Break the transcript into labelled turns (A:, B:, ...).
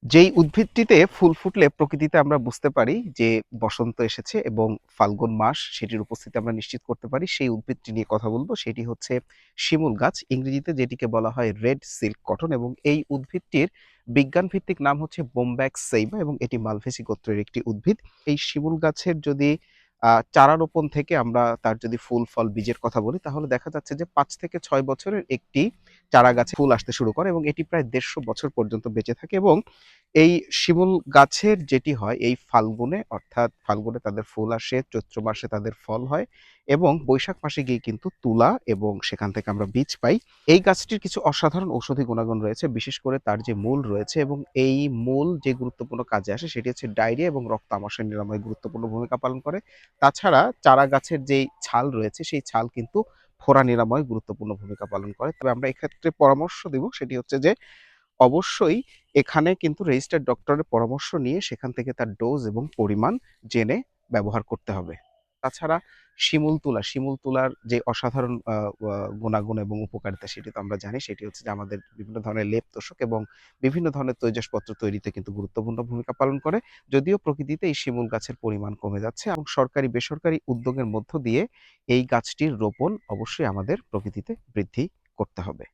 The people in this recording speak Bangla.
A: যেই উদ্ভিদটিতে ফুল ফুটলে প্রকৃতিতে আমরা বুঝতে পারি যে বসন্ত এসেছে এবং ফাল্গুন মাস সেটির উপস্থিতি আমরা নিশ্চিত করতে পারি, সেই উদ্ভিদটি নিয়ে কথা বলবো। সেটি হচ্ছে শিমুল গাছ, ইংরেজিতে যেটিকে বলা হয় রেড সিল্ক কটন, এবং এই উদ্ভিদটির বিজ্ঞান ভিত্তিক নাম হচ্ছে বোম্ব্যাক্স সেইবা এবং এটি মালভেসি গোত্রের একটি উদ্ভিদ। এই শিমুল গাছের যদি চারা রোপণ থেকে আমরা তার যদি ফুল ফল বীজের কথা বলি, তাহলে দেখা যাচ্ছে যে ৫ থেকে ৬ বছরের একটি চারা গাছে ফুল আসতে শুরু করে এবং এটি প্রায় ১৫০ বছর পর্যন্ত বেঁচে থাকে। এবং এই শিমুল গাছের যেটি হয় এই ফাল্গুনে, অর্থাৎ ফাল্গুনে তাদের ফুল আসে, চৈত্র মাসে তাদের ফল হয় এবং বৈশাখ মাসে গিয়ে কিন্তু তুলা এবং সেখান থেকে আমরা বীজ পাই। এই গাছটির কিছু অসাধারণ ঔষধি গুণাগুণ রয়েছে, বিশেষ করে তার যে মূল রয়েছে, এবং এই মূল যে গুরুত্বপূর্ণ কাজে আসে সেটি হচ্ছে ডায়রিয়া এবং রক্ত আমাশয় নিরাময়ে গুরুত্বপূর্ণ ভূমিকা পালন করে। তাছাড়া চারা গাছের যেই ছাল রয়েছে সেই ছাল কিন্তু ফোড়া নিরাময়ে গুরুত্বপূর্ণ ভূমিকা পালন করে। তবে আমরা এক্ষেত্রে পরামর্শ দিব, সেটি হচ্ছে যে অবশ্যই এখানে কিন্তু রেজিস্টার্ড ডক্টরের পরামর্শ নিয়ে সেখান থেকে তার ডোজ এবং পরিমাণ জেনে ব্যবহার করতে হবে। তাছাড়া শিমুল তুলার যে অসাধারণ গুণাগুণ এবং উপকারিতা সেটি তো আমরা জানি। সেটি হচ্ছে যে আমাদের বিভিন্ন ধরনের লেপ তোশক এবং বিভিন্ন ধরনের তৈজসপত্র তৈরিতে কিন্তু গুরুত্বপূর্ণ ভূমিকা পালন করে। যদিও প্রকৃতিতে এই শিমুল গাছের পরিমাণ কমে যাচ্ছে এবং সরকারি বেসরকারি উদ্যোগের মধ্য দিয়ে এই গাছটির রোপণ অবশ্যই আমাদের প্রকৃতিতে বৃদ্ধি করতে হবে।